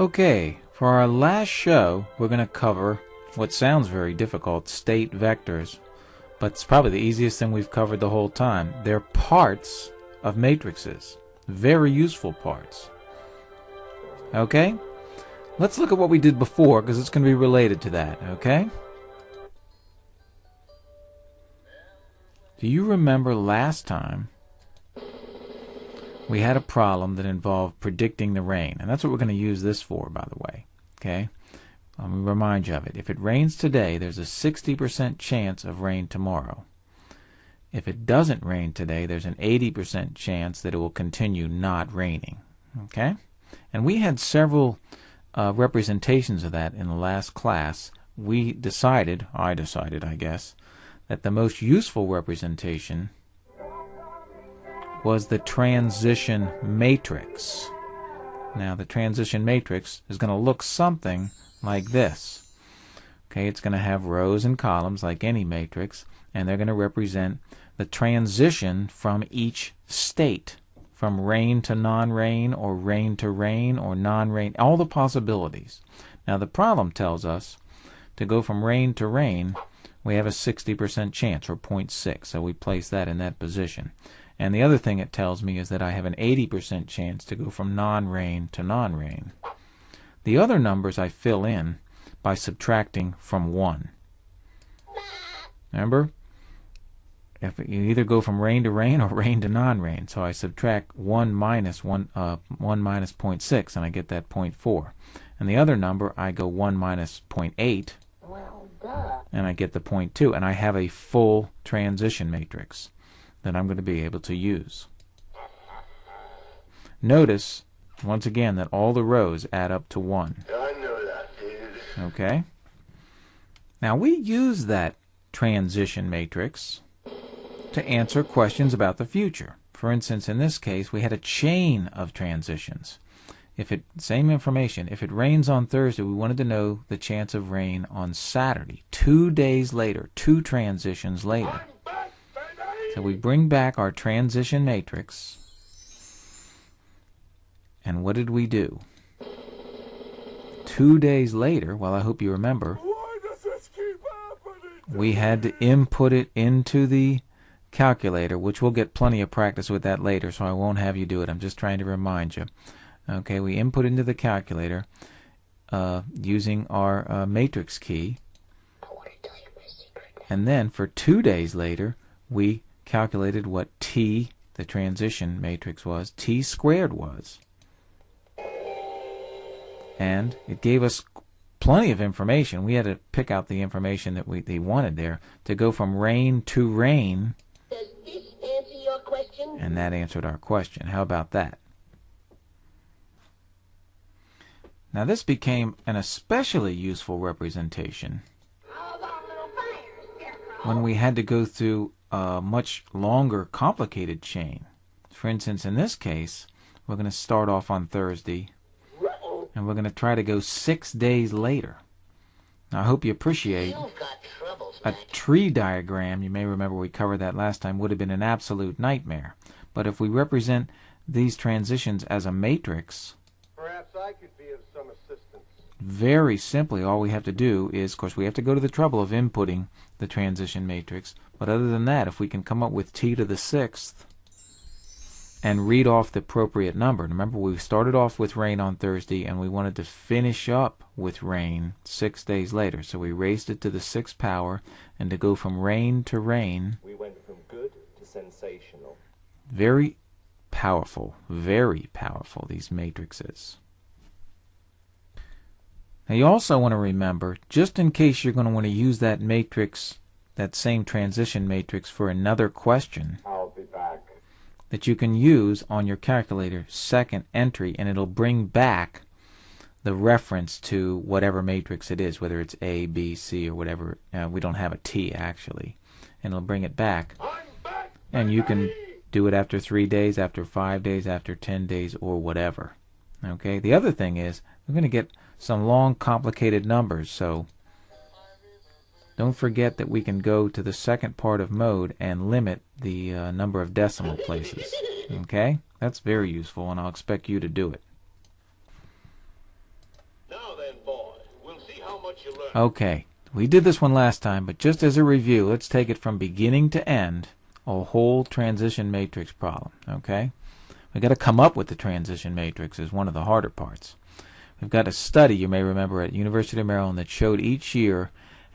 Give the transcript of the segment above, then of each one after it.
Okay, for our last show, we're going to cover what sounds very difficult, state vectors, but it's probably the easiest thing we've covered the whole time. They're parts of matrices, very useful parts. Okay? Let's look at what we did before, because it's going to be related to that, okay? Do you remember last time we had a problem that involved predicting the rain? And that's what we're going to use this for, by the way. Okay? Let me remind you of it. If it rains today, there's a 60% chance of rain tomorrow. If it doesn't rain today, there's an 80% chance that it will continue not raining. Okay? And we had several representations of that in the last class. I decided, I guess, that the most useful representation was the transition matrix. Now, the transition matrix is going to look something like this. Okay, it's going to have rows and columns like any matrix, and they're going to represent the transition from each state, from rain to non-rain, or rain to rain, or non-rain, all the possibilities. Now, the problem tells us to go from rain to rain, we have a 60% chance, or 0.6, so we place that in that position. And the other thing it tells me is that I have an 80% chance to go from non-rain to non-rain. The other numbers I fill in by subtracting from 1. Remember? If you either go from rain to rain or rain to non-rain. So I subtract 1 minus 0.6, and I get that 0.4. And the other number, I go 1 minus 0.8, and I get the 0.2. And I have a full transition matrix that I'm going to be able to use. Notice, once again, that all the rows add up to 1. I know that, dude. Okay? Now, we use that transition matrix to answer questions about the future. For instance, in this case, we had a chain of transitions. Same information. If it rains on Thursday, we wanted to know the chance of rain on Saturday. 2 days later, 2 transitions later. So we bring back our transition matrix, and what did we do? 2 days later, well, I hope you remember, Why does this keep happening? we had to input it into the calculator, which we'll get plenty of practice with that later, so I won't have you do it. I'm just trying to remind you. Okay, we input into the calculator using our matrix key, and then for 2 days later, we calculated what t, the transition matrix, was, t squared was. And it gave us plenty of information. We had to pick out the information that they wanted there to go from rain to rain. Does this answer your question? And that answered our question. How about that? Now this became an especially useful representation when we had to go through a much longer, complicated chain. For instance, in this case, we're going to start off on Thursday, and we're going to try to go 6 days later. Now, I hope you appreciate You've got troubles, a Mac. tree diagram. You may remember we covered that last time, would have been an absolute nightmare. But if we represent these transitions as a matrix, Perhaps I could be of some assistance. very simply, all we have to do is, of course, we have to go to the trouble of inputting the transition matrix. But other than that, if we can come up with t to the 6th and read off the appropriate number. Remember, we started off with rain on Thursday, and we wanted to finish up with rain 6 days later. So we raised it to the 6th power, and to go from rain to rain. We went from good to sensational. Very powerful, these matrices. Now you also want to remember, just in case you're going to want to use that matrix, that same transition matrix, for another question, I'll be back. that you can use on your calculator, second entry, and it'll bring back the reference to whatever matrix it is, whether it's A, B, C, or whatever. We don't have a T actually, and it'll bring it back. I'm back. And you can do it after 3 days, after 5 days, after 10 days, or whatever. Okay. The other thing is, we're going to get some long, complicated numbers, so don't forget that we can go to the second part of mode and limit the number of decimal places. Okay? That's very useful, and I'll expect you to do it. you learn. Okay, we did this one last time, but just as a review, let's take it from beginning to end, a whole transition matrix problem, okay? We've got to come up with the transition matrix is one of the harder parts. We've got a study, you may remember, at University of Maryland that showed each year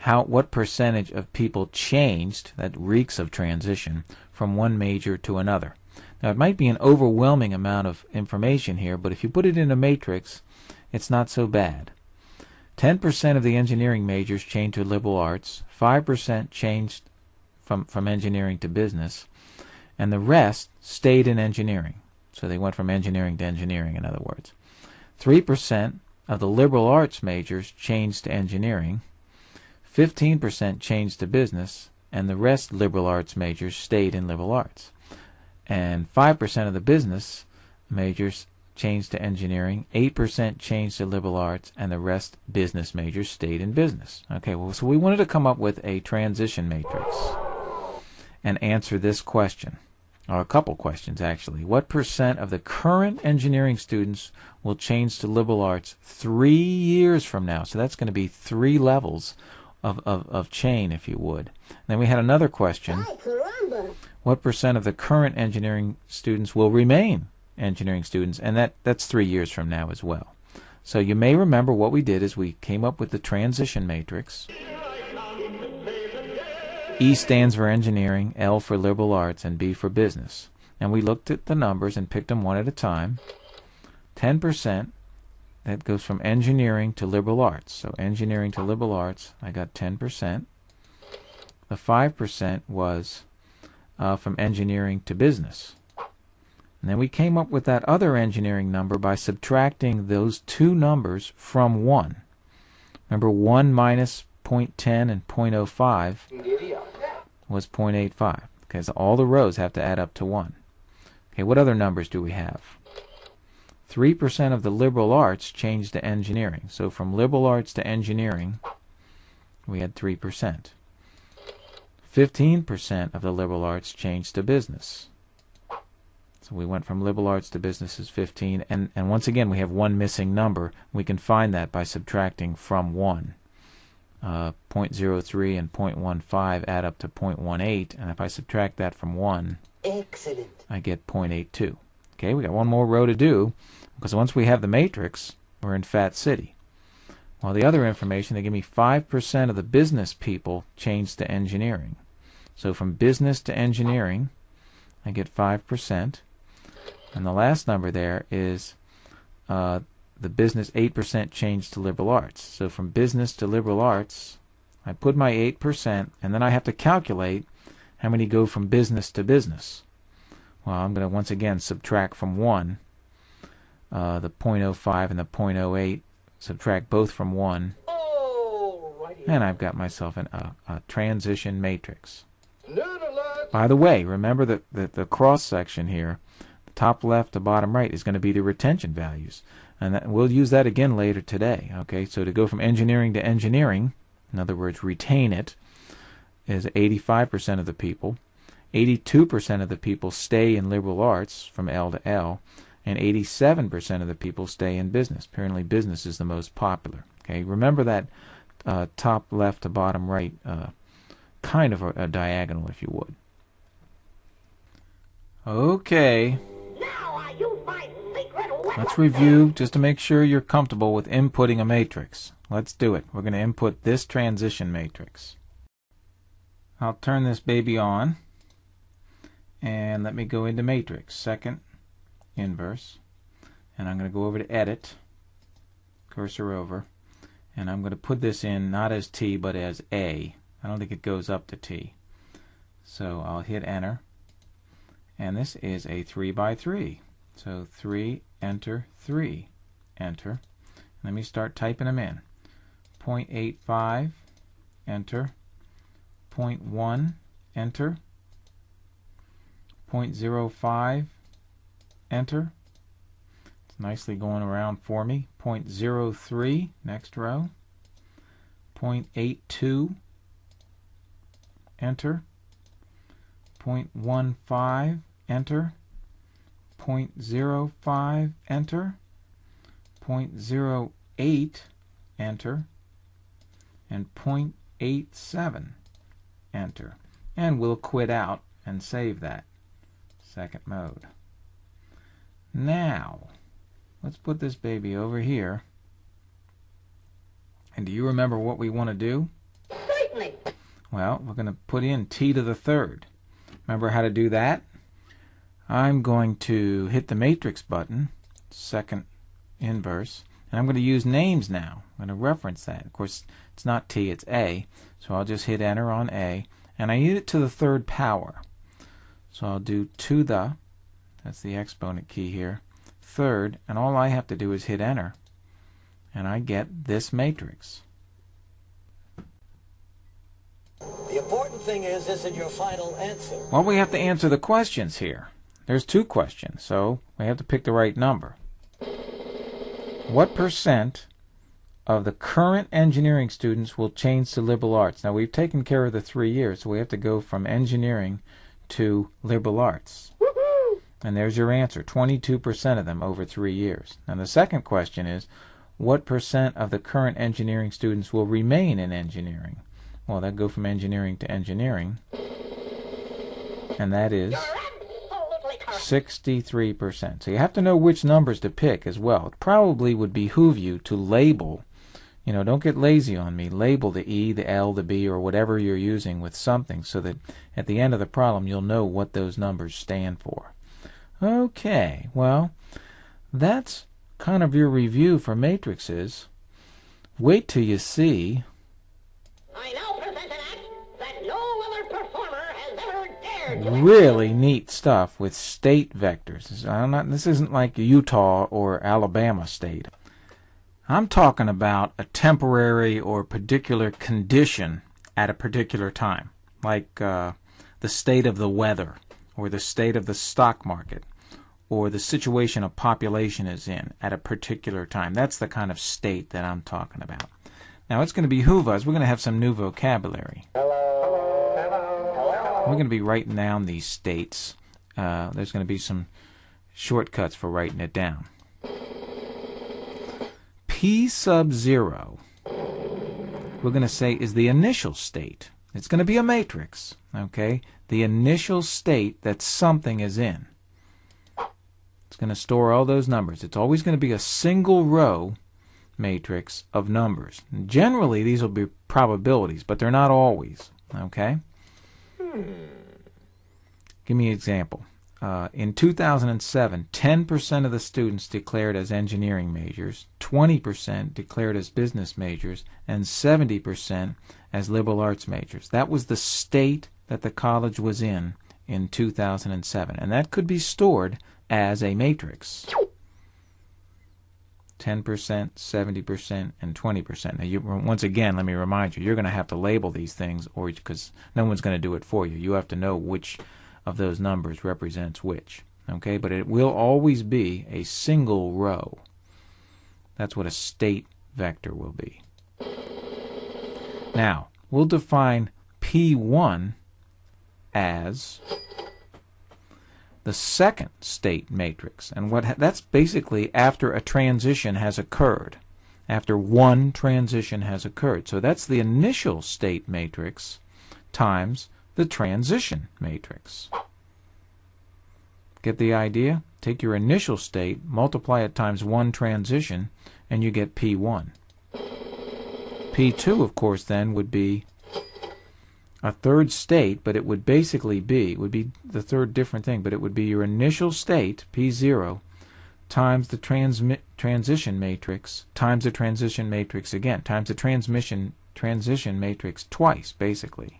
what percentage of people changed, that reeks of transition, from one major to another. Now, it might be an overwhelming amount of information here, but if you put it in a matrix, it's not so bad. 10% of the engineering majors changed to liberal arts, 5% changed from engineering to business, and the rest stayed in engineering. So they went from engineering to engineering, in other words. 3% of the liberal arts majors changed to engineering, 15% changed to business, and the rest liberal arts majors stayed in liberal arts. And 5% of the business majors changed to engineering, 8% changed to liberal arts, and the rest business majors stayed in business. Okay, well, so we wanted to come up with a transition matrix and answer this question, or a couple questions actually. What percent of the current engineering students will change to liberal arts 3 years from now? So that's going to be 3 levels of chain, if you would. And then we had another question. Ay, caramba. What percent of the current engineering students will remain engineering students? And that's 3 years from now as well. So you may remember what we did is we came up with the transition matrix. E stands for engineering, L for liberal arts, and B for business. And we looked at the numbers and picked them one at a time. 10%, that goes from engineering to liberal arts. So engineering to liberal arts, I got 10%. The 5% was from engineering to business. And then we came up with that other engineering number by subtracting those 2 numbers from 1. Remember, 1 minus 0.10 and 0.05 was 0.85. Okay, so all the rows have to add up to 1. Okay, what other numbers do we have? 3% of the liberal arts changed to engineering. So from liberal arts to engineering, we had 3%. 15% of the liberal arts changed to business. So we went from liberal arts to business is 15. And once again, we have one missing number. We can find that by subtracting from 1. 0.03 and 0.15 add up to 0.18, and if I subtract that from 1, Excellent. I get 0.82. Okay, we got one more row to do, because once we have the matrix, we're in Fat City. Well, the other information, they give me 5% of the business people changed to engineering. So from business to engineering, I get 5%. And the last number there is the business 8% changed to liberal arts. So from business to liberal arts, I put my 8%, and then I have to calculate how many go from business to business. Well, I'm going to once again subtract from 1 the 0.05 and the 0.08, subtract both from 1, and I've got myself a transition matrix. Nerd alert! By the way, remember that the cross section here, the top left to bottom right, is going to be the retention values. And we'll use that again later today. Okay, so to go from engineering to engineering, in other words, retain it, is 85% of the people. 82% of the people stay in liberal arts from L to L, and 87% of the people stay in business. Apparently business is the most popular. Okay, remember that top left to bottom right kind of a diagonal, if you would. Okay. Now are you my secret weapon? Let's review just to make sure you're comfortable with inputting a matrix. Let's do it. We're going to input this transition matrix. I'll turn this baby on, and let me go into matrix, second inverse, and I'm going to go over to edit, cursor over, and I'm going to put this in not as T but as A. I don't think it goes up to T. So I'll hit enter, and this is a 3 by 3. So 3, enter, 3, enter. Let me start typing them in. 0.85, enter. 0.1, enter. 0.05, enter. It's nicely going around for me. 0.03, next row. 0.82, enter. 0.15, enter. 0.05, enter. 0.08, enter. and 0.87. Enter. And we'll quit out and save that. Second mode. Now, let's put this baby over here. And do you remember what we want to do? Certainly. Well, we're going to put in t to the third. Remember how to do that? I'm going to hit the matrix button, second inverse, and I'm going to use names now. I'm going to reference that. Of course, it's not t, it's a, so I'll just hit enter on a, and I need it to the third power. So I'll do to the, that's the exponent key here, third, and all I have to do is hit enter, and I get this matrix. The important thing is it your final answer? Well, we have to answer the questions here. There's two questions, so we have to pick the right number. What percent of the current engineering students will change to liberal arts? Now, we've taken care of the 3 years, so we have to go from engineering to liberal arts. And there's your answer, 22% of them over 3 years. And the second question is, what percent of the current engineering students will remain in engineering? Well, that'd go from engineering to engineering, and that is 63%. So you have to know which numbers to pick as well. It probably would behoove you to label, don't get lazy on me, label the E, the L, the B, or whatever you're using with something so that at the end of the problem you'll know what those numbers stand for. Okay, well, that's kind of your review for matrices. Wait till you see. I now present an act that no other performer has ever dared to Really neat stuff with state vectors. This isn't like Utah or Alabama state. I'm talking about a temporary or particular condition at a particular time, like the state of the weather, or the state of the stock market, or the situation a population is in at a particular time. That's the kind of state that I'm talking about. Now, it's going to behoove us. We're going to have some new vocabulary. We're going to be writing down these states. There's going to be some shortcuts for writing it down. P sub 0, we're going to say, is the initial state. It's going to be a matrix, okay? The initial state that something is in. It's going to store all those numbers. It's always going to be a single row matrix of numbers. And generally, these will be probabilities, but they're not always, okay? Give me an example. In 2007, 10% of the students declared as engineering majors, 20% declared as business majors, and 70% as liberal arts majors. That was the state that the college was in 2007, and that could be stored as a matrix. 10%, 70%, and 20%. Now, once again, let me remind you, you're going to have to label these things, or because no one's going to do it for you. You have to know which of those numbers represents which. Okay, but it will always be a single row. That's what a state vector will be. Now, we'll define P1 as the second state matrix, and that's basically after a transition has occurred, after one transition has occurred. So that's the initial state matrix times the transition matrix. Get the idea? Take your initial state, multiply it times one transition, and you get P1. P2, of course, then would be a third state, but it would basically be, the third different thing, but it would be your initial state, P0, times the transition matrix, times the transition matrix again, times the transition matrix twice, basically,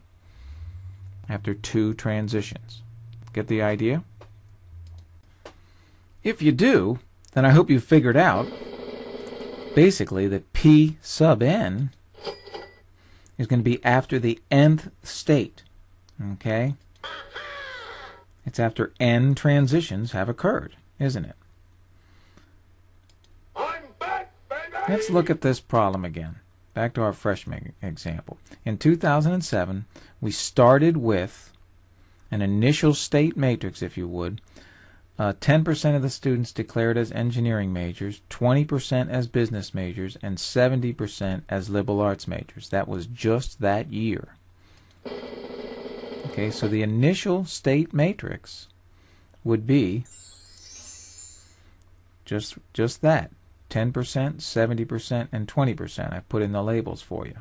after two transitions. Get the idea? If you do, then I hope you've figured out, basically, that P sub n is going to be after the nth state, okay? It's after n transitions have occurred, isn't it? I'm back, baby! Let's look at this problem again. Back to our freshman example. In 2007, we started with an initial state matrix, if you would, 10% of the students declared as engineering majors, 20% as business majors, and 70% as liberal arts majors. That was just that year. Okay, so the initial state matrix would be just that, 10%, 70%, and 20%. I've put in the labels for you.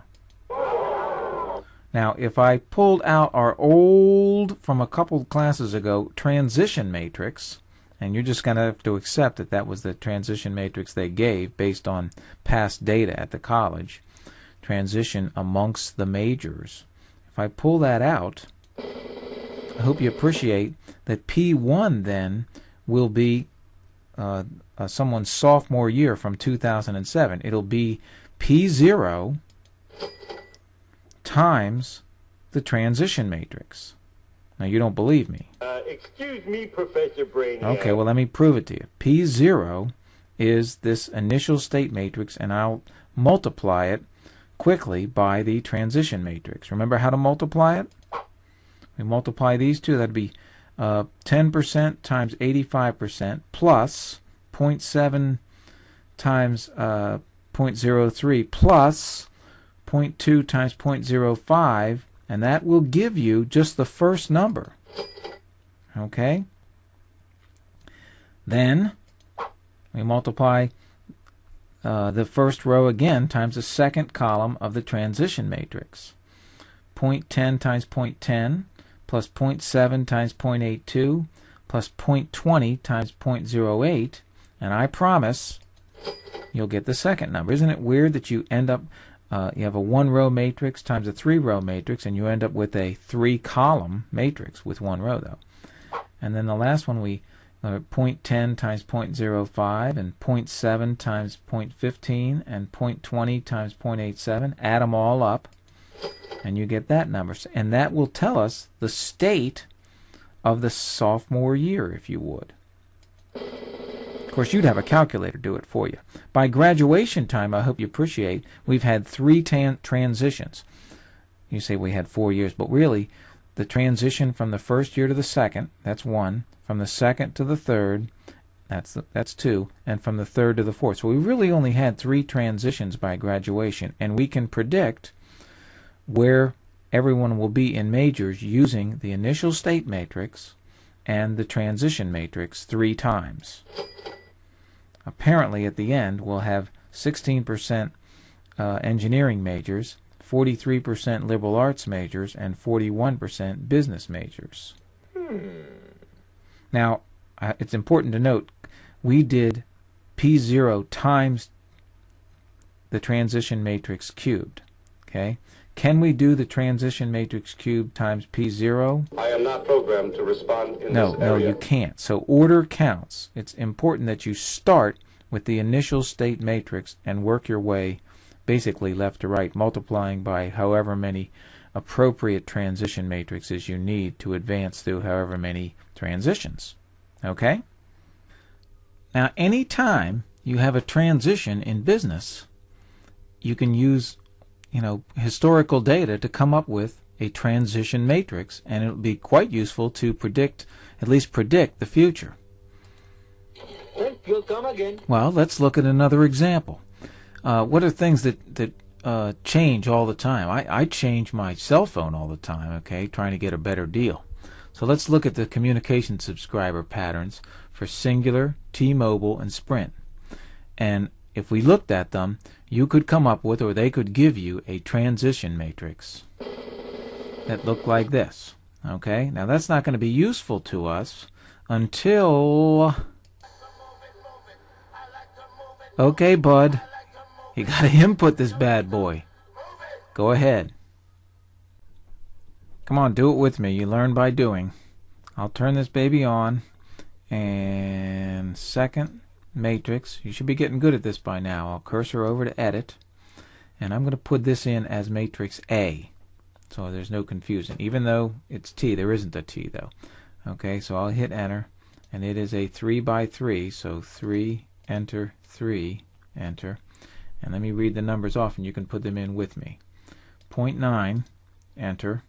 Now, if I pulled out our old, from a couple classes ago, transition matrix, and you're just going to have to accept that that was the transition matrix they gave based on past data at the college, transition amongst the majors. If I pull that out, I hope you appreciate that P1 then will be someone's sophomore year from 2007. It'll be P0 times the transition matrix. Now, you don't believe me. Excuse me, Professor Brainiac. Okay, well, let me prove it to you. P0 is this initial state matrix, and I'll multiply it quickly by the transition matrix. Remember how to multiply it? We multiply these two. That'd be 10% times 85% plus 0.7 times 0.03 plus 0.2 times 0.05, and that will give you just the first number. Okay? Then we multiply the first row again times the second column of the transition matrix. 0.10 times 0.10 plus 0.7 times 0.82 plus 0.20 times 0.08, and I promise you'll get the second number. Isn't it weird that you end up, you have a one-row matrix times a three-row matrix, and you end up with a three-column matrix with one row, though. And then the last one, we 0.10 times 0.05 and 0.7 times 0.15 and 0.20 times 0.87. Add them all up, and you get that number. And that will tell us the state of the sophomore year, if you would. Of course, you'd have a calculator do it for you. By graduation time, I hope you appreciate, we've had three transitions. You say we had 4 years, but really, the transition from the first year to the second, that's one. From the second to the third, that's two. And from the third to the fourth. So we really only had 3 transitions by graduation, and we can predict where everyone will be in majors using the initial state matrix and the transition matrix 3 times. Apparently, at the end, we'll have 16% engineering majors, 43% liberal arts majors, and 41% business majors. Now, it's important to note, we did P0 times the transition matrix cubed. Okay? Can we do the transition matrix cubed times P0? I am not programmed to respond in this area. No, you can't. So order counts. It's important that you start with the initial state matrix and work your way basically left to right, multiplying by however many appropriate transition matrices you need to advance through however many transitions. Okay? Now, any time you have a transition in business, you can use, historical data to come up with a transition matrix, and it will be quite useful to at least predict the future. You'll come again. Well, let's look at another example. What are things that change all the time? I change my cell phone all the time, okay, trying to get a better deal. So let's look at the communication subscriber patterns for Singular, T-Mobile, and Sprint. And if we looked at them, you could come up with, or they could give you, a transition matrix that looked like this. Okay? Now that's not going to be useful to us until... Okay, bud. You got to input this bad boy. Go ahead. Come on, do it with me. You learn by doing. I'll turn this baby on. And second matrix. You should be getting good at this by now. I'll cursor over to edit. And I'm going to put this in as matrix A. So there's no confusion. Even though it's T, there isn't a T though. Okay, so I'll hit enter. And it is a 3 by 3. So 3, enter, 3, enter. And let me read the numbers off and you can put them in with me. 0.9, enter.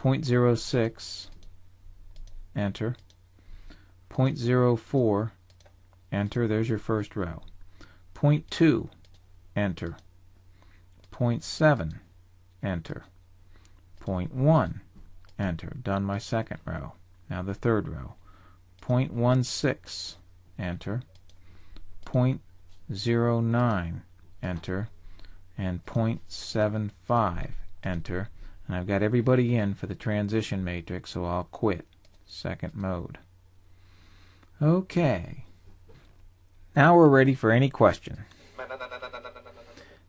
0.06, enter. 0.04, enter, there's your first row. 0.2, enter. 0.7, enter. 0.1, enter. Done my second row. Now the third row. 0.16, enter. 0.09, enter. And 0.75, enter. And I've got everybody in for the transition matrix, so I'll quit. Second mode. Okay. Now we're ready for any question.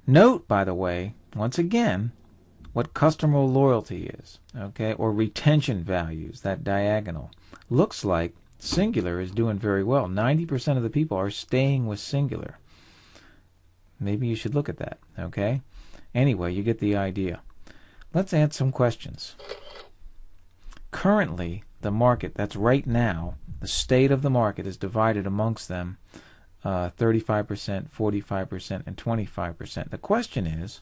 Note, by the way, once again, what customer loyalty is, okay, or retention values, that diagonal. Looks like singular is doing very well. 90% of the people are staying with singular. Maybe you should look at that, okay? Anyway, you get the idea. Let's answer some questions. Currently, the market, that's right now, the state of the market is divided amongst them 35%, 45%, and 25%. The question is,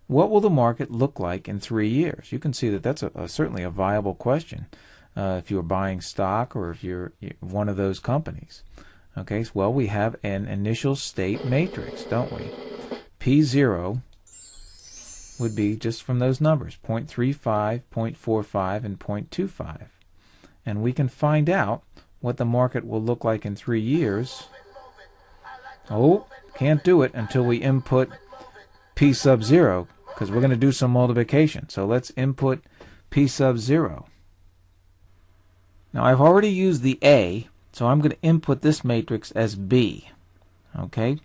what will the market look like in 3 years? You can see that that's certainly a viable question if you're buying stock or if you're one of those companies. Okay, so, well, we have an initial state matrix, don't we? P0 would be just from those numbers, 0.35, 0.45, and 0.25. And we can find out what the market will look like in 3 years. Oh, can't do it until we input P sub 0, because we're going to do some multiplication. So let's input P sub 0. Now I've already used the A, so I'm going to input this matrix as B. Okay,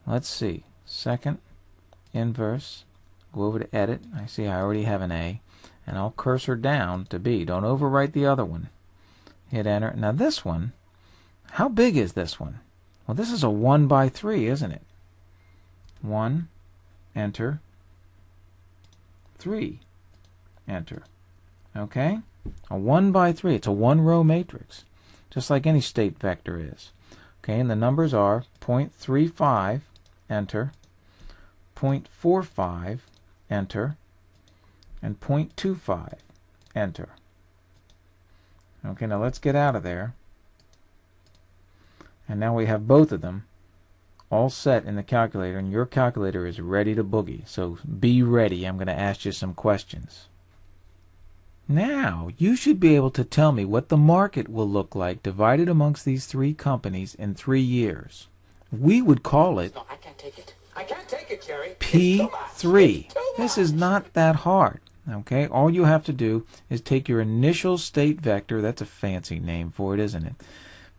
let's see. Second, inverse, go over to edit. I see I already have an A, and I'll cursor down to B. Don't overwrite the other one. Hit enter. Now this one, how big is this one? Well, this is a 1 by 3, isn't it? 1, enter, 3, enter. Okay? A 1 by 3. It's a one-row matrix, just like any state vector is. Okay, and the numbers are 0.35, enter, 0.45, enter, and 0.25, enter. Okay, now let's get out of there. And now we have both of them all set in the calculator, and your calculator is ready to boogie. So be ready. I'm going to ask you some questions. Now, you should be able to tell me what the market will look like divided amongst these three companies in 3 years. We would call it No, I can't take it. I can't take it, Jerry. P3. This is not that hard. Okay, all you have to do is take your initial state vector, that's a fancy name for it, isn't it?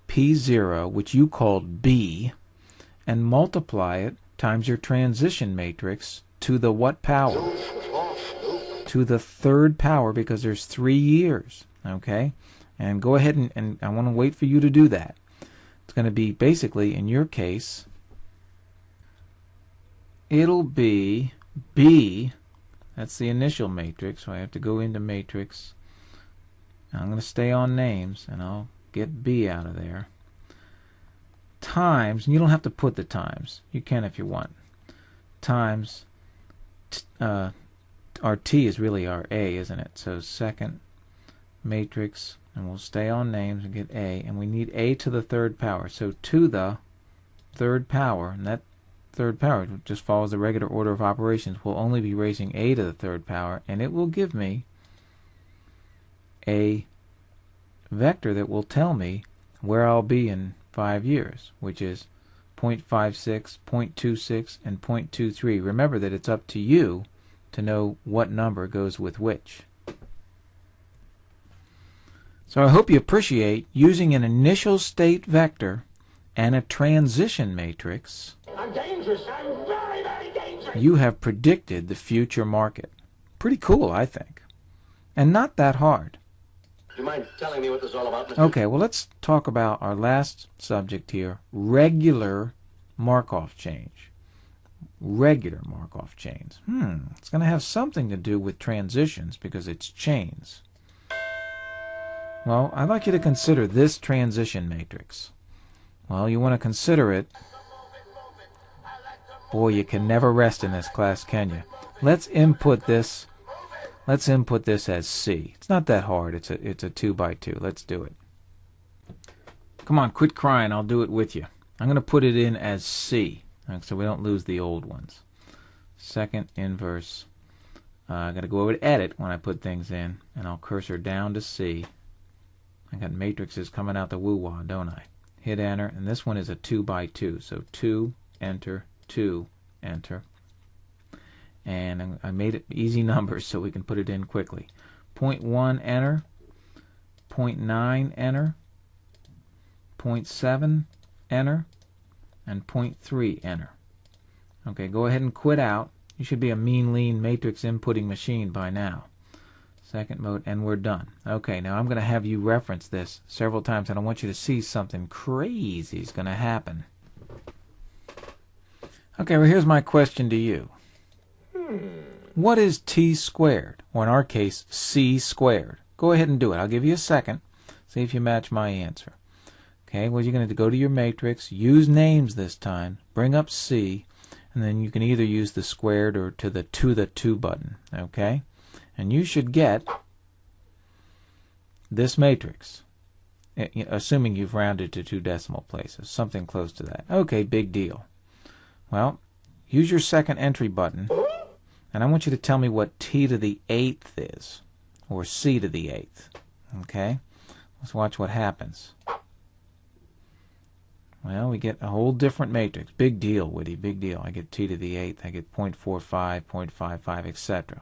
P0, which you called B, and multiply it times your transition matrix to the what power? To the third power, because there's 3 years. Okay, and go ahead and I want to wait for you to do that. It's going to be basically, in your case, it'll be B. That's the initial matrix, so I have to go into matrix. I'm going to stay on names, and I'll get B out of there. Times, and you don't have to put the times. You can if you want. Times, our T is really our A, isn't it? So second matrix, and we'll stay on names and get A, and we need A to the third power. So to the third power, and that third power just follows the regular order of operations. We'll only be raising A to the third power, and it will give me a vector that will tell me where I'll be in 5 years, which is 0.56, 0.26, and 0.23. Remember that it's up to you to know what number goes with which. So I hope you appreciate using an initial state vector and a transition matrix. I'm dangerous. I'm very, very dangerous. You have predicted the future market. Pretty cool, I think. And not that hard. Do you mind telling me what this is all about, Mr. Okay, well, let's talk about our last subject here, regular Markov change. Regular Markov chains. It's going to have something to do with transitions because it's chains. Well, I'd like you to consider this transition matrix. Well, you want to consider it. Boy, you can never rest in this class, can you? Let's input this. Let's input this as C. It's not that hard. It's a 2 by 2. Let's do it. Come on, quit crying. I'll do it with you. I'm going to put it in as C, so we don't lose the old ones. Second inverse. I got to go over to edit when I put things in, and I'll cursor down to C. I got matrices coming out the woo-wah, don't I? Hit enter, and this one is a 2 by 2. So 2, enter, 2, enter. And I made it easy numbers so we can put it in quickly. 0.1, enter. 0.9, enter. 0.7, enter. And 0.3, enter. Okay, go ahead and quit out. You should be a mean, lean matrix inputting machine by now. Second mode, and we're done. Okay, now I'm going to have you reference this several times, and I want you to see something crazy is going to happen. Okay, well, here's my question to you. What is t squared? Or in our case, c squared. Go ahead and do it. I'll give you a second. See if you match my answer. Okay, well, you're going to go to your matrix, use names this time, bring up c, and then you can either use the squared or to the 2 button. Okay? And you should get this matrix, assuming you've rounded to 2 decimal places, something close to that. Okay, big deal. Well, use your second entry button, and I want you to tell me what t to the 8th is, or c to the 8th. Okay? Let's watch what happens. Well, we get a whole different matrix. Big deal, Woody, big deal. I get t to the 8th, I get 0.45, 0.55, etc.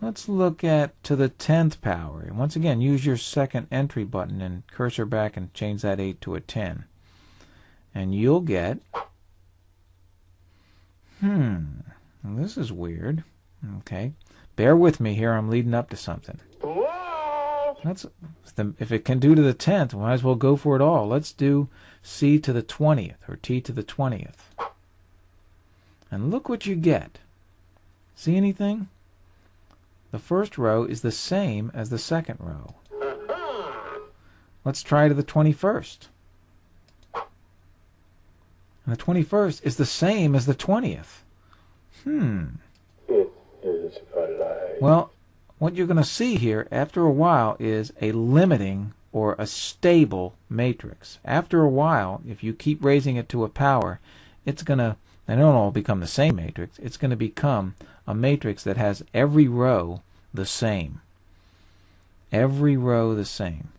Let's look at to the 10th power. And once again, use your second entry button and cursor back and change that 8 to a 10. And you'll get... this is weird. Okay. Bear with me here. I'm leading up to something. If it can do to the 10th, we might as well go for it all. Let's do c to the 20th, or t to the 20th. And look what you get. See anything? The first row is the same as the second row. Let's try to the 21st. And the 21st is the same as the 20th. It is a lie. Well, what you're going to see here after a while is a limiting or a stable matrix. After a while, if you keep raising it to a power, it's going to, they don't all become the same matrix, it's going to become a matrix that has every row the same. Every row the same.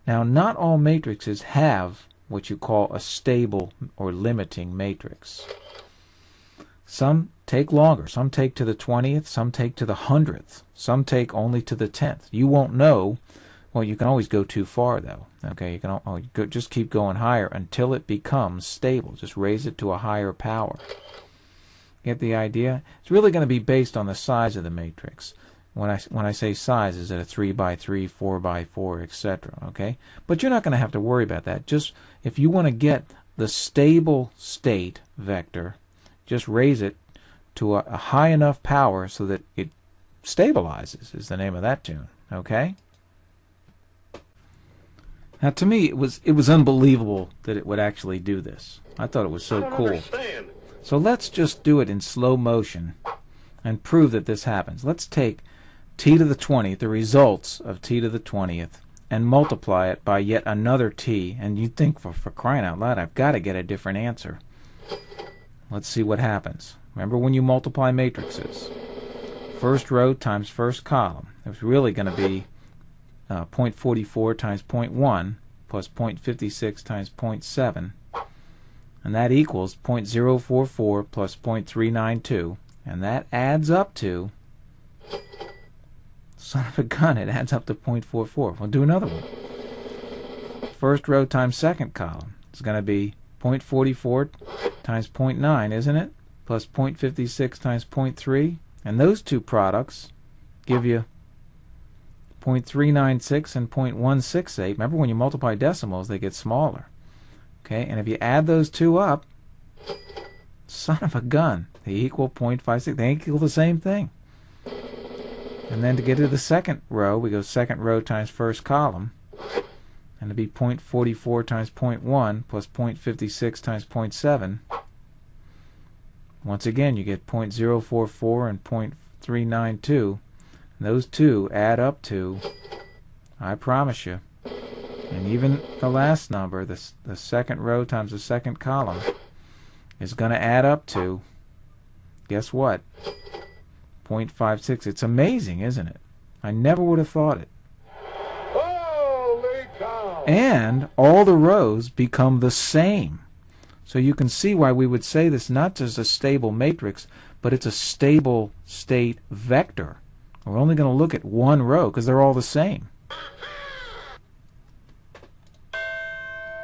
Now, not all matrices have what you call a stable or limiting matrix. Some take longer. Some take to the 20th. Some take to the 100th. Some take only to the 10th. You won't know. Well, you can always go too far, though. Okay, you can just keep going higher until it becomes stable. Just raise it to a higher power. Get the idea? It's really going to be based on the size of the matrix. When I say size, is it a 3 by 3, 4 by 4, etc. Okay, but you're not going to have to worry about that. Just if you want to get the stable state vector, just raise it to a high enough power so that it stabilizes, is the name of that tune. Okay? Now, to me, it was unbelievable that it would actually do this. I thought it was so cool. Understand. So let's just do it in slow motion and prove that this happens. Let's take t to the 20th, the results of t to the 20th, and multiply it by yet another t. And you'd think, for crying out loud, I've got to get a different answer. Let's see what happens. Remember when you multiply matrices? First row times first column. It was really going to be 0.44 times 0.1 plus 0.56 times 0.7. And that equals 0.044 plus 0.392. And that adds up to... Son of a gun, it adds up to 0.44. We'll do another one. First row times second column. It's going to be 0.44 times 0.9, isn't it? Plus 0.56 times 0.3. And those two products give you 0.396 and 0.168. Remember, when you multiply decimals, they get smaller. Okay, and if you add those two up, son of a gun, they equal 0.56. They equal the same thing. And then to get to the second row, we go second row times first column. And it'd be 0.44 times 0.1 plus 0.56 times 0.7. Once again, you get 0.044 and 0.392. And those two add up to, I promise you, And even the last number, the second row times the second column, is going to add up to, guess what? 0.56. It's amazing, isn't it? I never would have thought it. Holy cow! And all the rows become the same. So you can see why we would say this not just a stable matrix, but it's a stable state vector. We're only going to look at one row because they're all the same.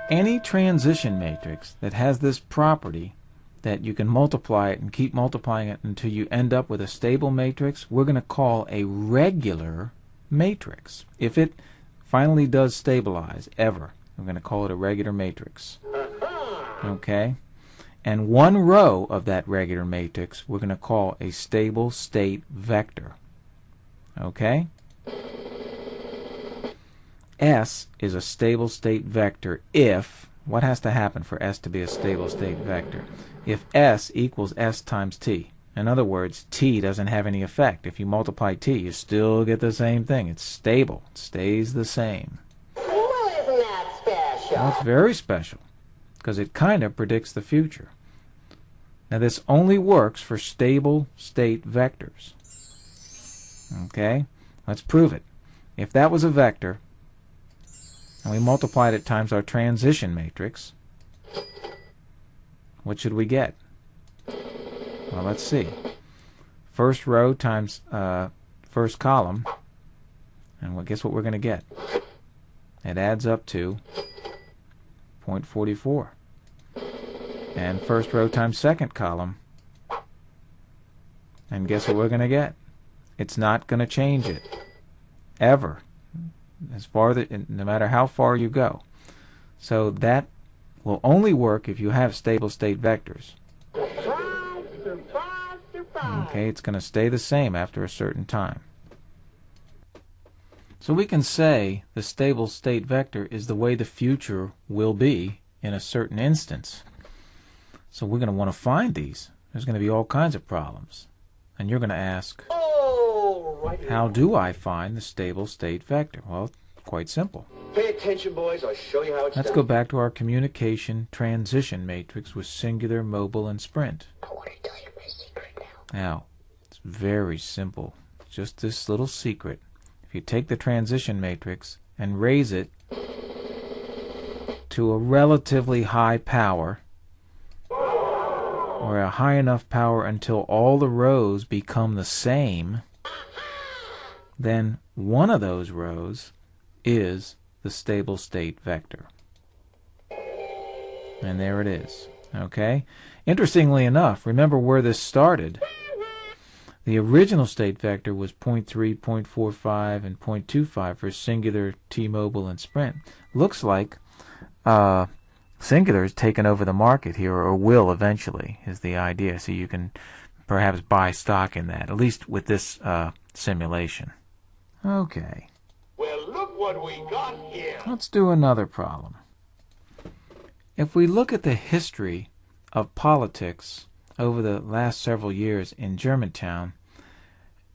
Any transition matrix that has this property that you can multiply it and keep multiplying it until you end up with a stable matrix, we're going to call a regular matrix. If it finally does stabilize, ever, we're going to call it a regular matrix. Okay? And one row of that regular matrix we're going to call a stable state vector. Okay? S is a stable state vector if, what has to happen for S to be a stable state vector? If S equals S times T. In other words, T doesn't have any effect. If you multiply T, you still get the same thing. It's stable. It stays the same. Well, isn't that special? Well, it's very special because it kind of predicts the future. Now, this only works for stable state vectors. Okay? Let's prove it. If that was a vector, and we multiplied it times our transition matrix, what should we get? Well, let's see. First row times first column, and guess what we're going to get? It adds up to 0.44. And first row times second column, and guess what we're going to get? It's not going to change it, ever. No matter how far you go. So that will only work if you have stable state vectors. Okay, it's going to stay the same after a certain time. So we can say the stable state vector is the way the future will be in a certain instance. So we're going to want to find these. There's going to be all kinds of problems. And you're going to ask, how do I find the stable state vector? Well, it's quite simple. Pay attention, boys. I'll show you how it's Let's done. go back to our communication transition matrix with singular, mobile, and sprint. I want to tell you my secret now. Now, it's very simple. Just this little secret. If you take the transition matrix and raise it to a relatively high power, or a high enough power until all the rows become the same, then one of those rows is the stable state vector. And there it is. Okay? Interestingly enough, remember where this started. The original state vector was 0.3, 0.45, and 0.25 for singular, T-Mobile, and Sprint. Looks like singular has taken over the market here, or will eventually, is the idea. So you can perhaps buy stock in that, at least with this simulation. Okay. Well, look what we got here. Let's do another problem. If we look at the history of politics over the last several years in Germantown,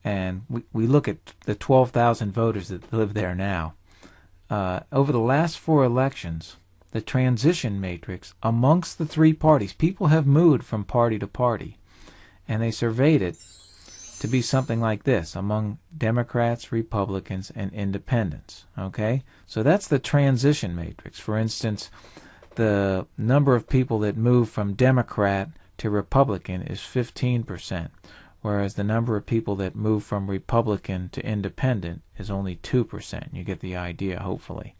and we look at the 12,000 voters that live there now, over the last 4 elections, the transition matrix amongst the 3 parties, people have moved from party to party, and they surveyed it to be something like this among Democrats, Republicans, and Independents. Okay? So that's the transition matrix. For instance, the number of people that move from Democrat to Republican is 15%, whereas the number of people that move from Republican to Independent is only 2%. You get the idea, hopefully.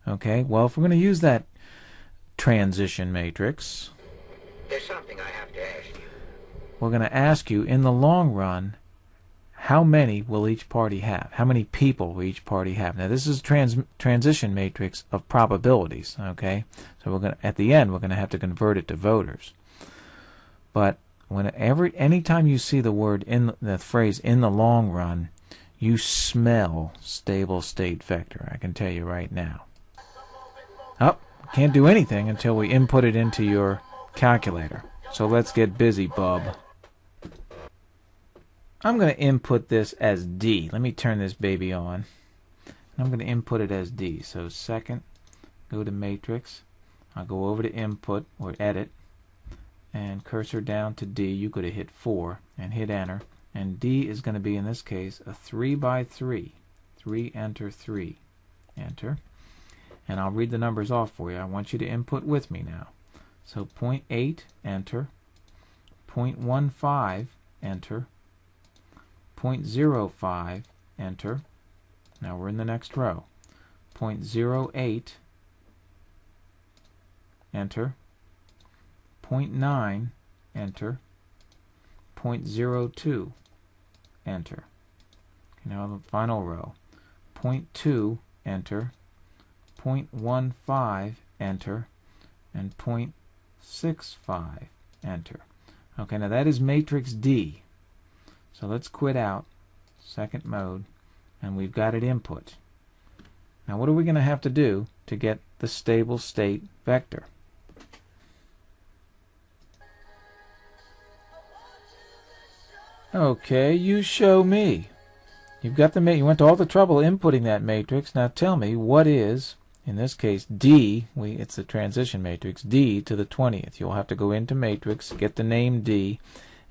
Okay? Well, if we're going to use that transition matrix, There's something I have to ask you. we're going to ask you, in the long run, how many will each party have? How many people will each party have? Now, this is a transition matrix of probabilities, okay? So we're going to, at the end, we're going to have to convert it to voters. But anytime you see the word the phrase "in the long run," you smell stable state vector. I can tell you right now. Oh, can't do anything until we input it into your calculator. So let's get busy, bub. I'm going to input this as D. Let me turn this baby on. I'm going to input it as D. So second go to Matrix. I'll go over to Input or Edit, and cursor down to D. You could have hit 4 and hit Enter. And D is going to be, in this case, a 3 by 3. 3, enter, 3. Enter. And I'll read the numbers off for you. I want you to input with me now. So 0.8, enter. 0.15, enter. 0.05, enter. Now we're in the next row. 0.08, enter. 0.9, enter. 0.02, enter. Now the final row. 0.2, enter. 0.15, enter. And 0.65, enter. Okay, now that is matrix D. So let's quit out, second mode, and we've got it input. Now what are we going to have to do to get the stable state vector? Okay, you show me. You've got you went to all the trouble inputting that matrix. Now tell me, what is, in this case, D, it's the transition matrix, D to the 20th. You'll have to go into matrix, get the name D,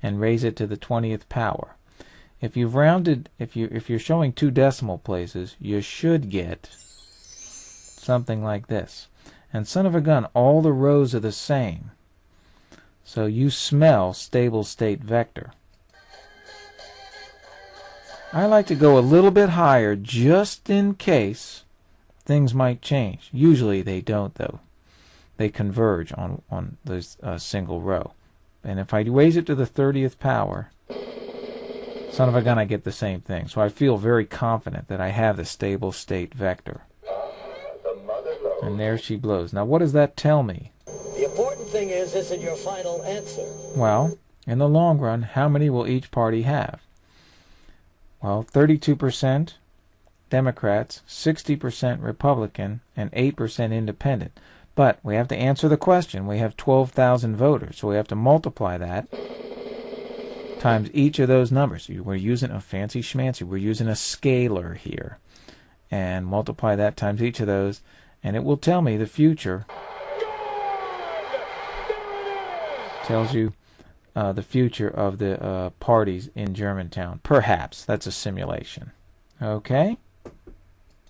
and raise it to the 20th power. If you've rounded, if you're showing 2 decimal places, you should get something like this. And son of a gun, all the rows are the same. So you smell stable state vector. I like to go a little bit higher just in case things might change. Usually they don't, though. They converge on this single row. And if I raise it to the 30th power, son of a gun, I get the same thing. So I feel very confident that I have the stable state vector. And there she blows. Now what does that tell me? The important thing is it your final answer? Well, in the long run, how many will each party have? Well, 32% Democrats, 60% Republican, and 8% Independent. But we have to answer the question. We have 12,000 voters, so we have to multiply that times each of those numbers. We're using a fancy schmancy. We're using a scalar here. And multiply that times each of those, and it will tell me the future. Tells you the future of the parties in Germantown. Perhaps. That's a simulation. Okay?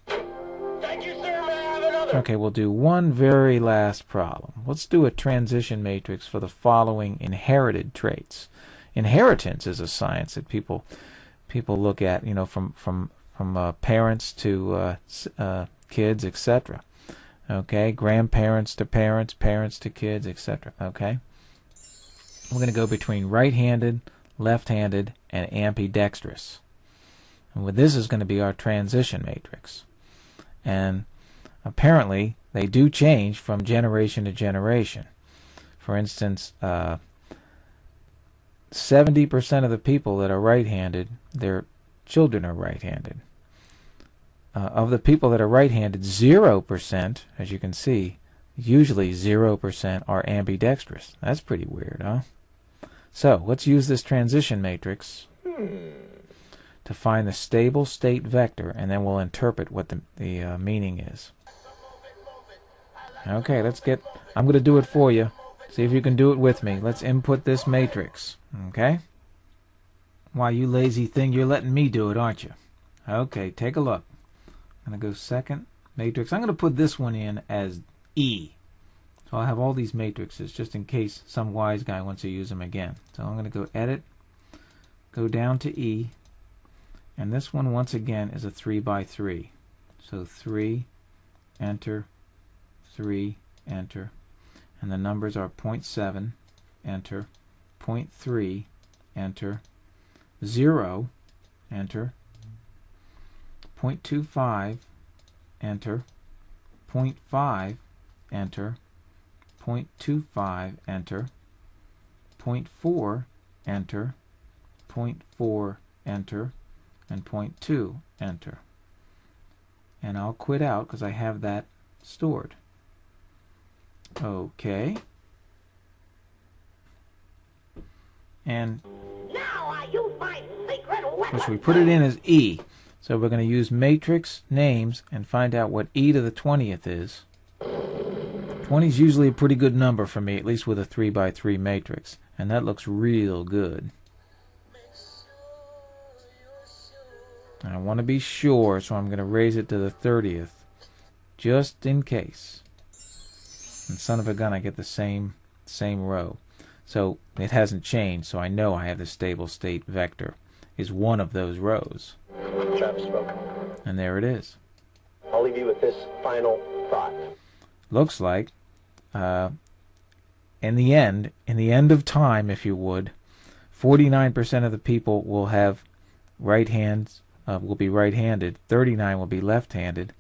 Thank you, sir. May I have another? Okay, we'll do one very last problem. Let's do a transition matrix for the following inherited traits. Inheritance is a science that people look at, you know, from parents to kids, etc. Okay, grandparents to parents, parents to kids, etc. Okay? We're going to go between right-handed, left-handed, and ambidextrous. And this is going to be our transition matrix. And apparently, they do change from generation to generation. For instance, 70% of the people that are right-handed, their children are right-handed. Of the people that are right-handed, 0%, as you can see, usually 0% are ambidextrous. That's pretty weird, huh? So, let's use this transition matrix to find the stable state vector, and then we'll interpret what the meaning is. Okay, I'm going to do it for you. See if you can do it with me. Let's input this matrix. Okay? Why, you lazy thing, you're letting me do it, aren't you? Okay, take a look. I'm going to go second matrix. I'm going to put this one in as E. So I'll have all these matrices just in case some wise guy wants to use them again. So I'm going to go Edit, go down to E, and this one once again is a 3 by 3. So 3, enter, 3, enter, and the numbers are 0.7, enter, 0.3, enter, 0, enter, 0.25, enter, 0.5, enter, 0.25, enter, 0.4, enter, 0.4, enter, and 0.2, enter. And I'll quit out because I have that stored. Okay. And Now you find secret weapons. which we put it in as E. So we're going to use matrix names and find out what E to the 20th is. 20 is usually a pretty good number for me, at least with a 3 by 3 matrix. And that looks real good. I want to be sure, so I'm going to raise it to the 30th, just in case. And son of a gun, I get the same row. So it hasn't changed, so I know I have the stable state vector is one of those rows. Travis spoken. And there it is. I'll leave you with this final thought. Looks like, in the end of time, if you would, 49% of the people will have right hands, will be right-handed, 39 will be left-handed,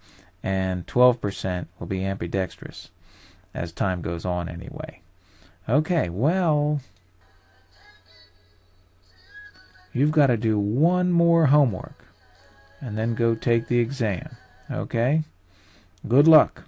and 12% will be ambidextrous, as time goes on anyway. Okay, well, you've got to do one more homework, and then go take the exam, okay? Good luck.